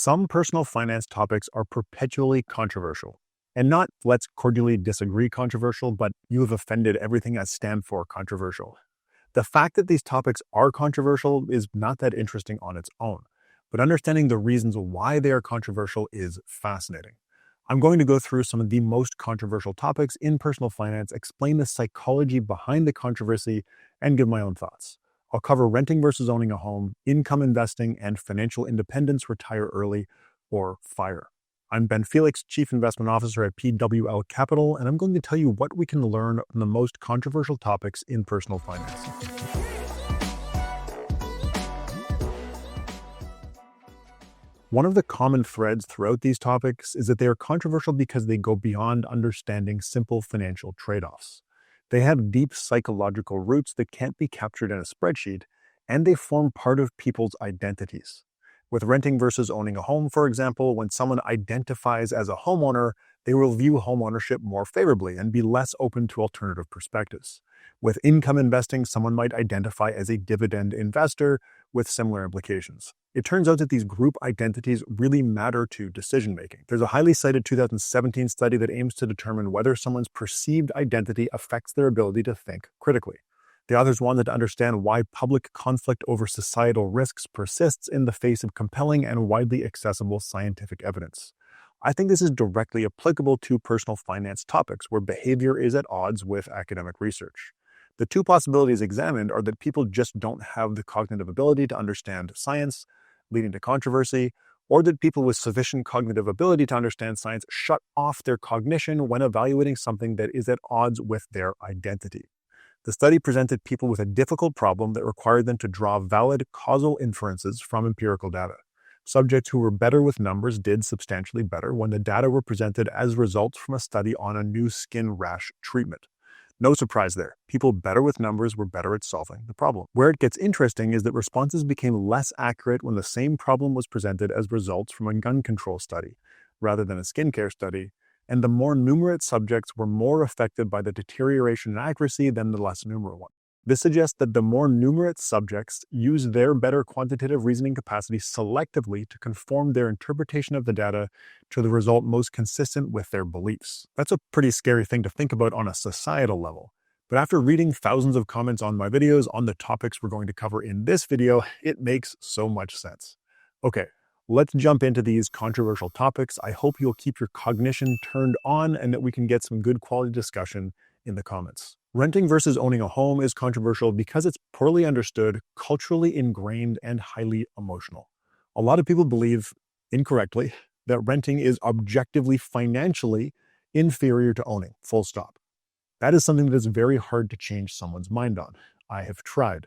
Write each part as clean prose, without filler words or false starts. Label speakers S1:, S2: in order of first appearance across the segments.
S1: Some personal finance topics are perpetually controversial. And not let's cordially disagree controversial, but you have offended everything I stand for controversial. The fact that these topics are controversial is not that interesting on its own, but understanding the reasons why they are controversial is fascinating. I'm going to go through some of the most controversial topics in personal finance, explain the psychology behind the controversy, and give my own thoughts. I'll cover renting versus owning a home, income investing, and financial independence, retire early, or FIRE. I'm Ben Felix, Chief Investment Officer at PWL Capital, and I'm going to tell you what we can learn on the most controversial topics in personal finance. One of the common threads throughout these topics is that they are controversial because they go beyond understanding simple financial trade-offs. They have deep psychological roots that can't be captured in a spreadsheet, and they form part of people's identities. With renting versus owning a home, for example, when someone identifies as a homeowner, they will view homeownership more favorably and be less open to alternative perspectives. With income investing, someone might identify as a dividend investor with similar implications. It turns out that these group identities really matter to decision-making. There's a highly cited 2017 study that aims to determine whether someone's perceived identity affects their ability to think critically. The authors wanted to understand why public conflict over societal risks persists in the face of compelling and widely accessible scientific evidence. I think this is directly applicable to personal finance topics where behavior is at odds with academic research. The two possibilities examined are that people just don't have the cognitive ability to understand science, leading to controversy, or that people with sufficient cognitive ability to understand science shut off their cognition when evaluating something that is at odds with their identity. The study presented people with a difficult problem that required them to draw valid causal inferences from empirical data. Subjects who were better with numbers did substantially better when the data were presented as results from a study on a new skin rash treatment. No surprise there. People better with numbers were better at solving the problem. Where it gets interesting is that responses became less accurate when the same problem was presented as results from a gun control study, rather than a skincare study, and the more numerate subjects were more affected by the deterioration in accuracy than the less numerate one. This suggests that the more numerate subjects use their better quantitative reasoning capacity selectively to conform their interpretation of the data to the result most consistent with their beliefs. That's a pretty scary thing to think about on a societal level. But after reading thousands of comments on my videos on the topics we're going to cover in this video, it makes so much sense. Okay, let's jump into these controversial topics. I hope you'll keep your cognition turned on and that we can get some good quality discussion in the comments. Renting versus owning a home is controversial because it's poorly understood, culturally ingrained, and highly emotional. A lot of people believe, incorrectly, that renting is objectively financially inferior to owning, full stop. That is something that is very hard to change someone's mind on. I have tried.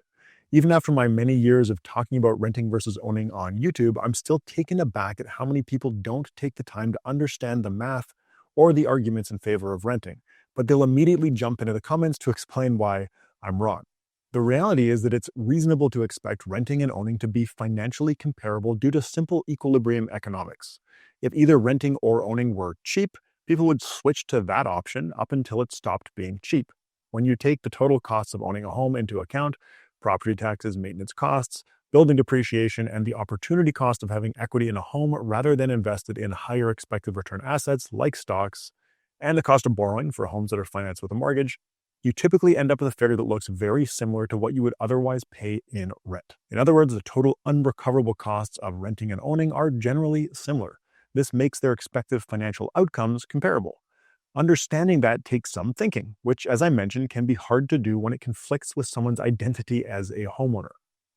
S1: Even after my many years of talking about renting versus owning on YouTube, I'm still taken aback at how many people don't take the time to understand the math or the arguments in favor of renting, but they'll immediately jump into the comments to explain why I'm wrong. The reality is that it's reasonable to expect renting and owning to be financially comparable due to simple equilibrium economics. If either renting or owning were cheap, people would switch to that option up until it stopped being cheap. When you take the total costs of owning a home into account, property taxes, maintenance costs, building depreciation, and the opportunity cost of having equity in a home rather than invested in higher expected return assets like stocks, and the cost of borrowing for homes that are financed with a mortgage, you typically end up with a figure that looks very similar to what you would otherwise pay in rent. In other words, the total unrecoverable costs of renting and owning are generally similar. This makes their expected financial outcomes comparable. Understanding that takes some thinking, which, as I mentioned, can be hard to do when it conflicts with someone's identity as a homeowner.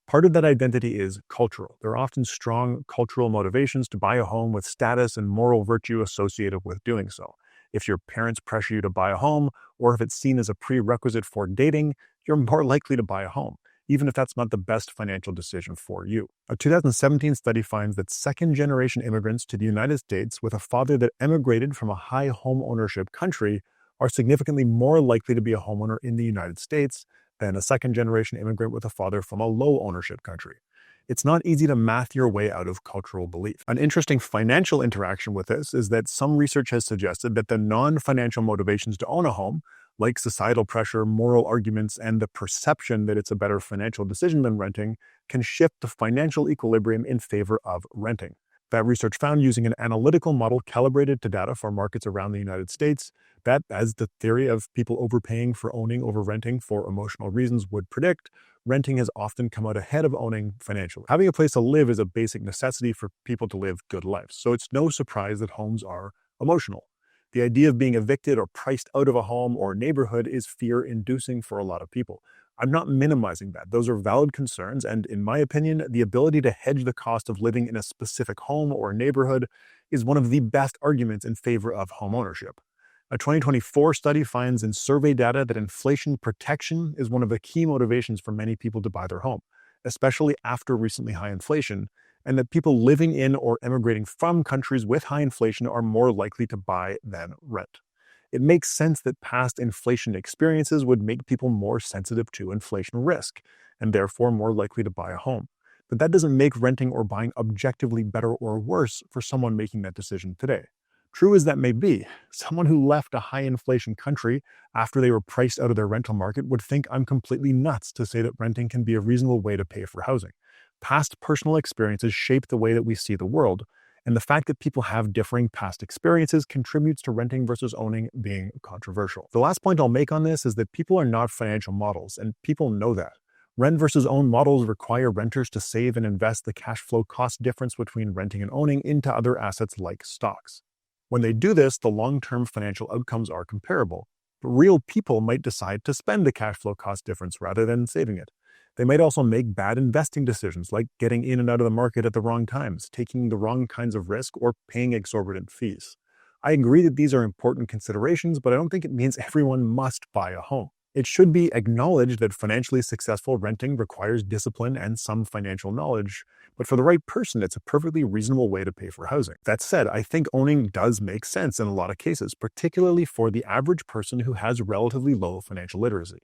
S1: Part of that identity is cultural. There are often strong cultural motivations to buy a home with status and moral virtue associated with doing so. If your parents pressure you to buy a home, or if it's seen as a prerequisite for dating, you're more likely to buy a home, even if that's not the best financial decision for you. A 2017 study finds that second-generation immigrants to the United States with a father that emigrated from a high home ownership country are significantly more likely to be a homeowner in the United States than a second-generation immigrant with a father from a low ownership country. It's not easy to math your way out of cultural belief. An interesting financial interaction with this is that some research has suggested that the non-financial motivations to own a home, like societal pressure, moral arguments, and the perception that it's a better financial decision than renting, can shift the financial equilibrium in favor of renting. That research found using an analytical model calibrated to data for markets around the United States that, as the theory of people overpaying for owning over renting for emotional reasons would predict, renting has often come out ahead of owning financially. Having a place to live is a basic necessity for people to live good lives, so it's no surprise that homes are emotional. The idea of being evicted or priced out of a home or neighborhood is fear-inducing for a lot of people. I'm not minimizing that. Those are valid concerns, and in my opinion, the ability to hedge the cost of living in a specific home or neighborhood is one of the best arguments in favor of homeownership. A 2024 study finds in survey data that inflation protection is one of the key motivations for many people to buy their home, especially after recently high inflation, and that people living in or emigrating from countries with high inflation are more likely to buy than rent. It makes sense that past inflation experiences would make people more sensitive to inflation risk, and therefore more likely to buy a home. But that doesn't make renting or buying objectively better or worse for someone making that decision today. True as that may be, someone who left a high inflation country after they were priced out of their rental market would think I'm completely nuts to say that renting can be a reasonable way to pay for housing. Past personal experiences shape the way that we see the world, and the fact that people have differing past experiences contributes to renting versus owning being controversial. The last point I'll make on this is that people are not financial models, and people know that. Rent versus own models require renters to save and invest the cash flow cost difference between renting and owning into other assets like stocks. When they do this, the long-term financial outcomes are comparable, but real people might decide to spend the cash flow cost difference rather than saving it. They might also make bad investing decisions, like getting in and out of the market at the wrong times, taking the wrong kinds of risk, or paying exorbitant fees. I agree that these are important considerations, but I don't think it means everyone must buy a home. It should be acknowledged that financially successful renting requires discipline and some financial knowledge, but for the right person, it's a perfectly reasonable way to pay for housing. That said, I think owning does make sense in a lot of cases, particularly for the average person who has relatively low financial literacy.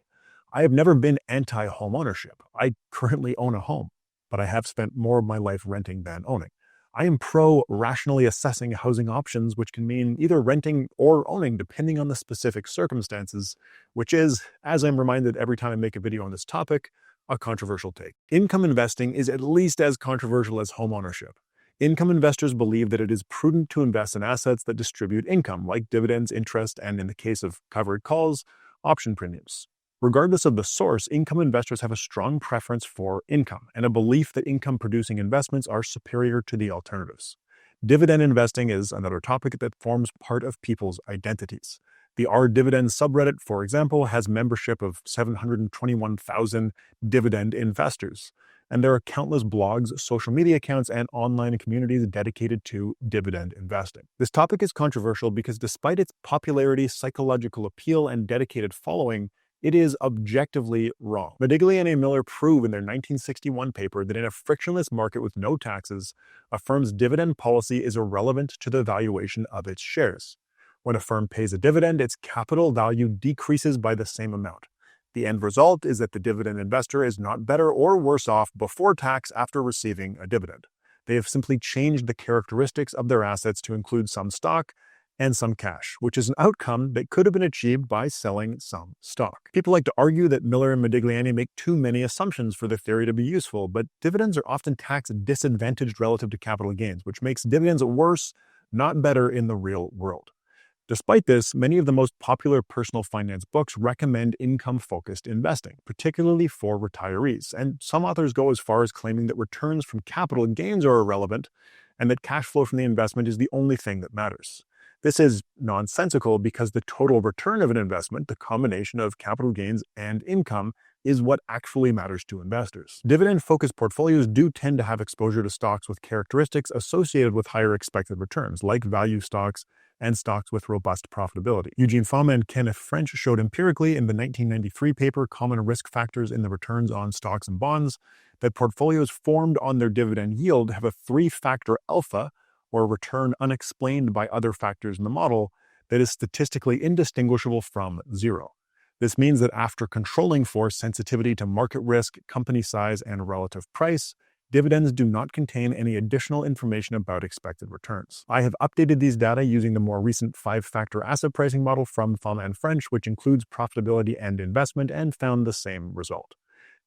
S1: I have never been anti-home ownership. I currently own a home, but I have spent more of my life renting than owning. I am pro rationally assessing housing options, which can mean either renting or owning depending on the specific circumstances, which is, as I'm reminded every time I make a video on this topic, a controversial take. Income investing is at least as controversial as home ownership. Income investors believe that it is prudent to invest in assets that distribute income, like dividends, interest, and in the case of covered calls, option premiums. Regardless of the source, income investors have a strong preference for income and a belief that income-producing investments are superior to the alternatives. Dividend investing is another topic that forms part of people's identities. The R-Dividend subreddit, for example, has membership of 721,000 dividend investors, and there are countless blogs, social media accounts, and online communities dedicated to dividend investing. This topic is controversial because despite its popularity, psychological appeal, and dedicated following, it is objectively wrong. Modigliani and Miller prove in their 1961 paper that in a frictionless market with no taxes, a firm's dividend policy is irrelevant to the valuation of its shares. When a firm pays a dividend, its capital value decreases by the same amount. The end result is that the dividend investor is not better or worse off before tax after receiving a dividend. They have simply changed the characteristics of their assets to include some stock and some cash, which is an outcome that could have been achieved by selling some stock. People like to argue that Miller and Modigliani make too many assumptions for the theory to be useful, but dividends are often tax disadvantaged relative to capital gains, which makes dividends worse, not better in the real world. Despite this, many of the most popular personal finance books recommend income-focused investing, particularly for retirees, and some authors go as far as claiming that returns from capital gains are irrelevant and that cash flow from the investment is the only thing that matters. This is nonsensical because the total return of an investment, the combination of capital gains and income, is what actually matters to investors. Dividend-focused portfolios do tend to have exposure to stocks with characteristics associated with higher expected returns, like value stocks and stocks with robust profitability. Eugene Fama and Kenneth French showed empirically in the 1993 paper Common Risk Factors in the Returns on Stocks and Bonds that portfolios formed on their dividend yield have a 3-factor alpha, or return unexplained by other factors in the model, that is statistically indistinguishable from zero. This means that after controlling for sensitivity to market risk, company size, and relative price, dividends do not contain any additional information about expected returns. I have updated these data using the more recent 5-factor asset pricing model from Fama and French, which includes profitability and investment, and found the same result.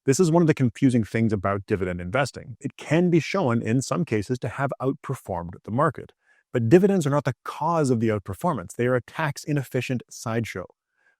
S1: This is one of the confusing things about dividend investing. It can be shown in some cases to have outperformed the market. But dividends are not the cause of the outperformance. They are a tax-inefficient sideshow.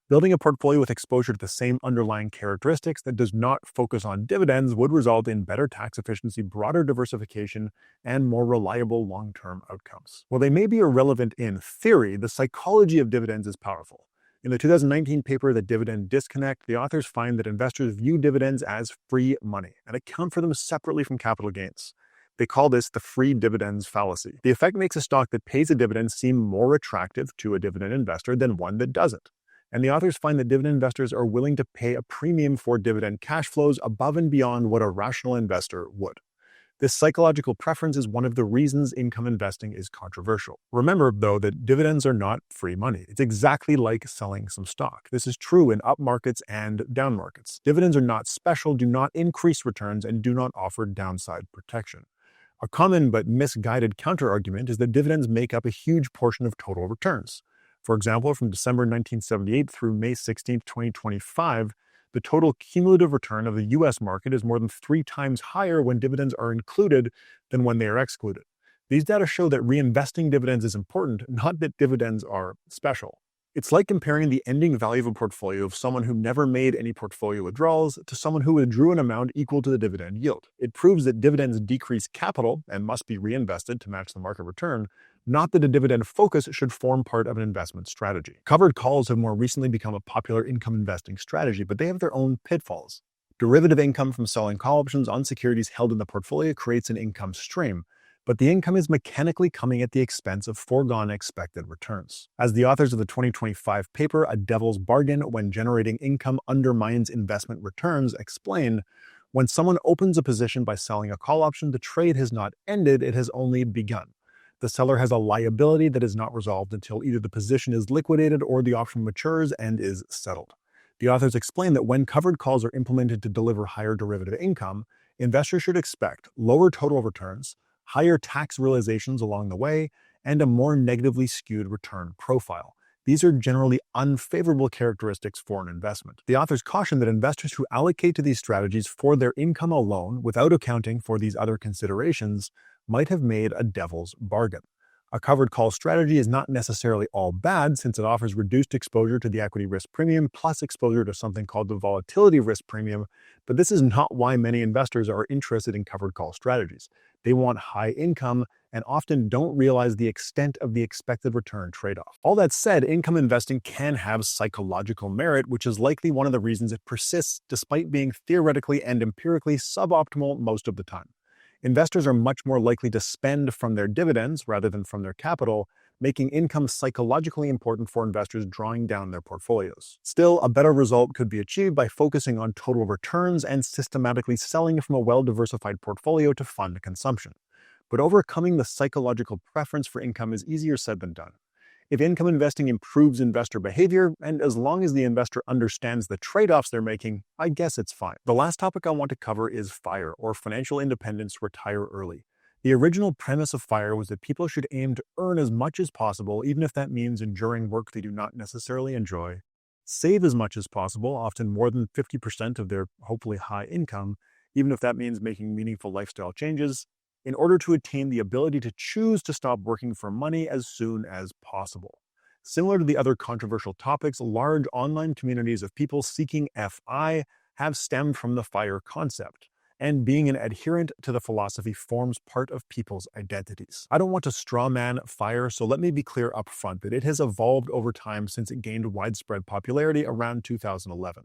S1: Building a portfolio with exposure to the same underlying characteristics that does not focus on dividends would result in better tax efficiency, broader diversification, and more reliable long-term outcomes. While they may be irrelevant in theory, the psychology of dividends is powerful. In the 2019 paper, The Dividend Disconnect, the authors find that investors view dividends as free money and account for them separately from capital gains. They call this the free dividends fallacy. The effect makes a stock that pays a dividend seem more attractive to a dividend investor than one that doesn't. And the authors find that dividend investors are willing to pay a premium for dividend cash flows above and beyond what a rational investor would. This psychological preference is one of the reasons income investing is controversial. Remember, though, that dividends are not free money. It's exactly like selling some stock. This is true in up markets and down markets. Dividends are not special, do not increase returns, and do not offer downside protection. A common but misguided counterargument is that dividends make up a huge portion of total returns. For example, from December 1978 through May 16, 2025, the total cumulative return of the US market is more than 3 times higher when dividends are included than when they are excluded. These data show that reinvesting dividends is important, not that dividends are special. It's like comparing the ending value of a portfolio of someone who never made any portfolio withdrawals to someone who withdrew an amount equal to the dividend yield. It proves that dividends decrease capital and must be reinvested to match the market return, not that a dividend focus should form part of an investment strategy. Covered calls have more recently become a popular income investing strategy, but they have their own pitfalls. Derivative income from selling call options on securities held in the portfolio creates an income stream, but the income is mechanically coming at the expense of foregone expected returns. As the authors of the 2025 paper, A Devil's Bargain When Generating Income Undermines Investment Returns, explain, when someone opens a position by selling a call option, the trade has not ended, it has only begun. The seller has a liability that is not resolved until either the position is liquidated or the option matures and is settled. The authors explain that when covered calls are implemented to deliver higher derivative income, investors should expect lower total returns, higher tax realizations along the way, and a more negatively skewed return profile. These are generally unfavorable characteristics for an investment. The authors caution that investors who allocate to these strategies for their income alone without accounting for these other considerations might have made a devil's bargain. A covered call strategy is not necessarily all bad since it offers reduced exposure to the equity risk premium plus exposure to something called the volatility risk premium, but this is not why many investors are interested in covered call strategies. They want high income and often don't realize the extent of the expected return trade-off. All that said, income investing can have psychological merit, which is likely one of the reasons it persists despite being theoretically and empirically suboptimal most of the time. Investors are much more likely to spend from their dividends rather than from their capital, making income psychologically important for investors drawing down their portfolios. Still, a better result could be achieved by focusing on total returns and systematically selling from a well-diversified portfolio to fund consumption. But overcoming the psychological preference for income is easier said than done. If income investing improves investor behavior, and as long as the investor understands the trade-offs they're making, I guess it's fine. The last topic I want to cover is FIRE, or Financial Independence Retire Early. The original premise of FIRE was that people should aim to earn as much as possible, even if that means enduring work they do not necessarily enjoy, save as much as possible, often more than 50% of their hopefully high income, even if that means making meaningful lifestyle changes, in order to attain the ability to choose to stop working for money as soon as possible. Similar to the other controversial topics, large online communities of people seeking FI have stemmed from the FIRE concept, and being an adherent to the philosophy forms part of people's identities. I don't want to strawman FIRE, so let me be clear up front that it has evolved over time since it gained widespread popularity around 2011.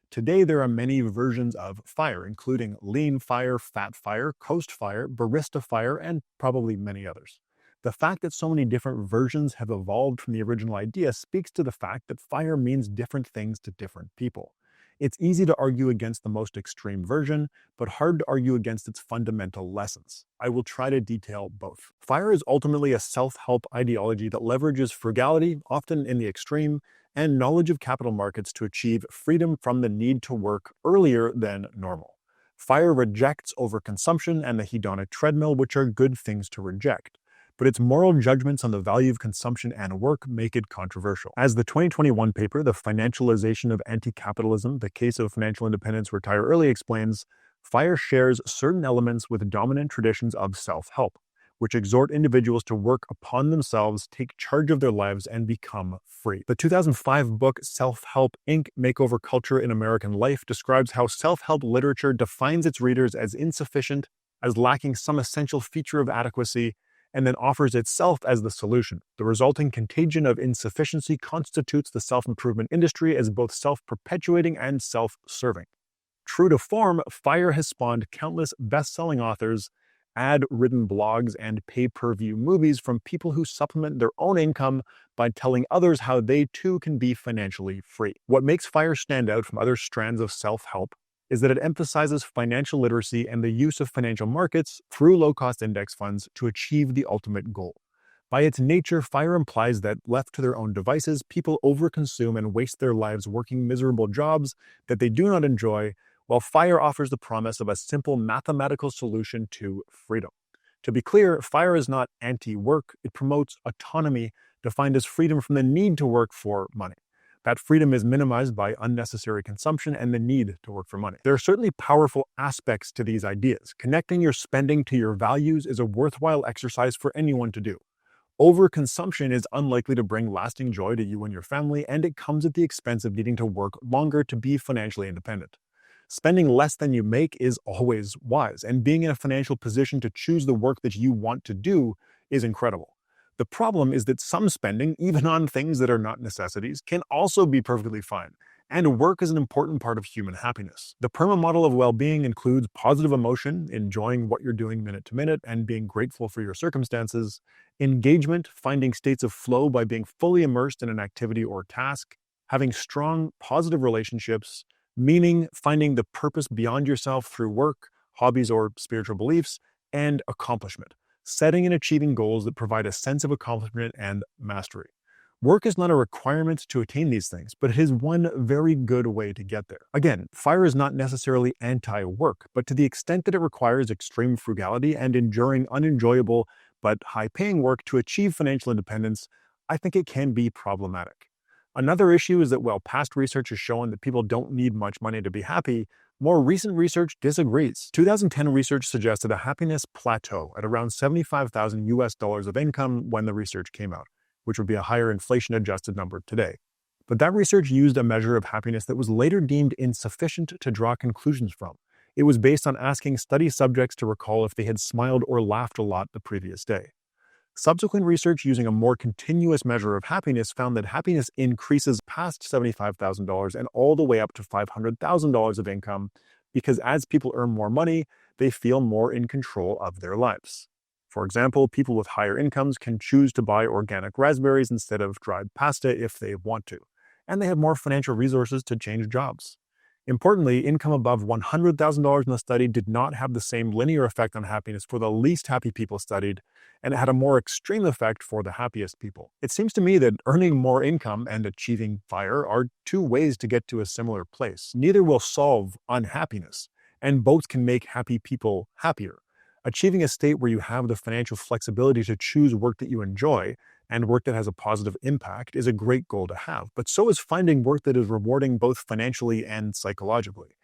S1: Today, there are many versions of FIRE, including Lean FIRE, Fat FIRE, Coast FIRE, Barista FIRE, and probably many others. The fact that so many different versions have evolved from the original idea speaks to the fact that FIRE means different things to different people. It's easy to argue against the most extreme version, but hard to argue against its fundamental lessons. I will try to detail both. FIRE is ultimately a self-help ideology that leverages frugality, often in the extreme, and knowledge of capital markets to achieve freedom from the need to work earlier than normal. FIRE rejects overconsumption and the hedonic treadmill, which are good things to reject. but its moral judgments on the value of consumption and work make it controversial. As the 2021 paper, The Financialization of Anti-Capitalism, The Case of Financial Independence, Retire Early, explains, FIRE shares certain elements with dominant traditions of self-help, which exhort individuals to work upon themselves, take charge of their lives, and become free. The 2005 book Self-Help Inc. Makeover Culture in American Life describes how self-help literature defines its readers as insufficient, as lacking some essential feature of adequacy, and then offers itself as the solution. The resulting contagion of insufficiency constitutes the self-improvement industry as both self-perpetuating and self-serving. True to form, FIRE has spawned countless best-selling authors, ad-ridden blogs, and pay-per-view movies from people who supplement their own income by telling others how they too can be financially free. What makes FIRE stand out from other strands of self-help is that it emphasizes financial literacy and the use of financial markets through low-cost index funds to achieve the ultimate goal. By its nature, FIRE implies that, left to their own devices, people overconsume and waste their lives working miserable jobs that they do not enjoy, while FIRE offers the promise of a simple mathematical solution to freedom. To be clear, FIRE is not anti-work. It promotes autonomy, defined as freedom from the need to work for money. That freedom is minimized by unnecessary consumption and the need to work for money. There are certainly powerful aspects to these ideas. Connecting your spending to your values is a worthwhile exercise for anyone to do. Overconsumption is unlikely to bring lasting joy to you and your family, and it comes at the expense of needing to work longer to be financially independent. Spending less than you make is always wise, and being in a financial position to choose the work that you want to do is incredible. The problem is that some spending, even on things that are not necessities, can also be perfectly fine, and work is an important part of human happiness. The PERMA model of well-being includes positive emotion, enjoying what you're doing minute to minute, and being grateful for your circumstances, engagement, finding states of flow by being fully immersed in an activity or task, having strong, positive relationships, meaning, finding the purpose beyond yourself through work, hobbies, or spiritual beliefs, and accomplishment, setting and achieving goals that provide a sense of accomplishment and mastery. Work is not a requirement to attain these things, but it is one very good way to get there. Again, FIRE is not necessarily anti-work, but to the extent that it requires extreme frugality and enduring unenjoyable but high-paying work to achieve financial independence, I think it can be problematic. Another issue is that while past research has shown that people don't need much money to be happy, more recent research disagrees. 2010 research suggested a happiness plateau at around $75,000 of income when the research came out, which would be a higher inflation-adjusted number today. But that research used a measure of happiness that was later deemed insufficient to draw conclusions from. It was based on asking study subjects to recall if they had smiled or laughed a lot the previous day. Subsequent research using a more continuous measure of happiness found that happiness increases past $75,000 and all the way up to $500,000 of income because as people earn more money, they feel more in control of their lives. For example, people with higher incomes can choose to buy organic raspberries instead of dried pasta if they want to, and they have more financial resources to change jobs. Importantly, income above $100,000 in the study did not have the same linear effect on happiness for the least happy people studied, and it had a more extreme effect for the happiest people. It seems to me that earning more income and achieving FIRE are two ways to get to a similar place. Neither will solve unhappiness, and both can make happy people happier. Achieving a state where you have the financial flexibility to choose work that you enjoy and work that has a positive impact is a great goal to have, but so is finding work that is rewarding both financially and psychologically.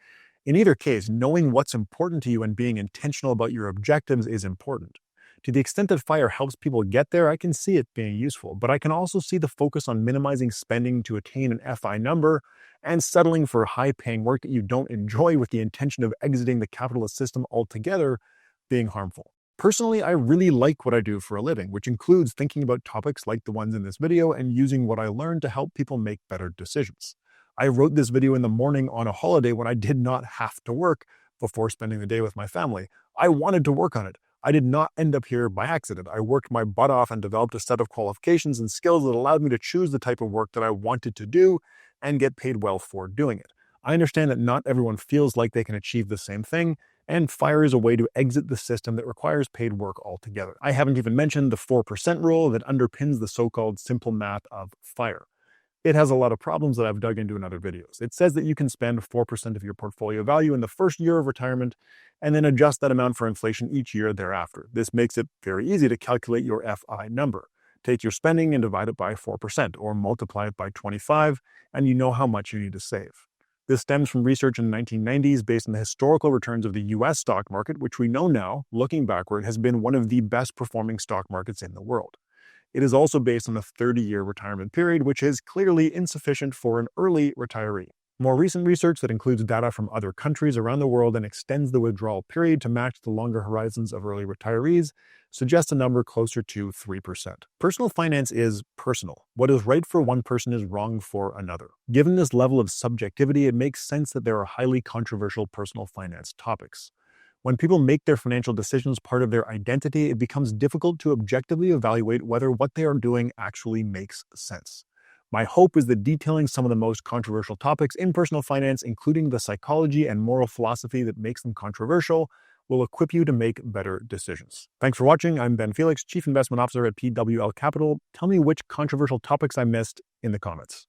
S1: In either case, knowing what's important to you and being intentional about your objectives is important. To the extent that FIRE helps people get there, I can see it being useful, but I can also see the focus on minimizing spending to attain an FI number and settling for high-paying work that you don't enjoy with the intention of exiting the capitalist system altogether being harmful. Personally, I really like what I do for a living, which includes thinking about topics like the ones in this video and using what I learned to help people make better decisions. I wrote this video in the morning on a holiday when I did not have to work before spending the day with my family. I wanted to work on it. I did not end up here by accident. I worked my butt off and developed a set of qualifications and skills that allowed me to choose the type of work that I wanted to do and get paid well for doing it. I understand that not everyone feels like they can achieve the same thing, and FIRE is a way to exit the system that requires paid work altogether. I haven't even mentioned the 4% rule that underpins the so-called simple math of FIRE. It has a lot of problems that I've dug into in other videos. It says that you can spend 4% of your portfolio value in the first year of retirement and then adjust that amount for inflation each year thereafter. This makes it very easy to calculate your FI number. Take your spending and divide it by 4% or multiply it by 25, and you know how much you need to save. This stems from research in the 1990s based on the historical returns of the US stock market, which we know now, looking backward, has been one of the best performing stock markets in the world. It is also based on a 30-year retirement period, which is clearly insufficient for an early retiree. More recent research that includes data from other countries around the world and extends the withdrawal period to match the longer horizons of early retirees suggests a number closer to 3%. Personal finance is personal. What is right for one person is wrong for another. Given this level of subjectivity, it makes sense that there are highly controversial personal finance topics. When people make their financial decisions part of their identity, it becomes difficult to objectively evaluate whether what they are doing actually makes sense. My hope is that detailing some of the most controversial topics in personal finance, including the psychology and moral philosophy that makes them controversial, will equip you to make better decisions. Thanks for watching. I'm Ben Felix, Chief Investment Officer at PWL Capital. Tell me which controversial topics I missed in the comments.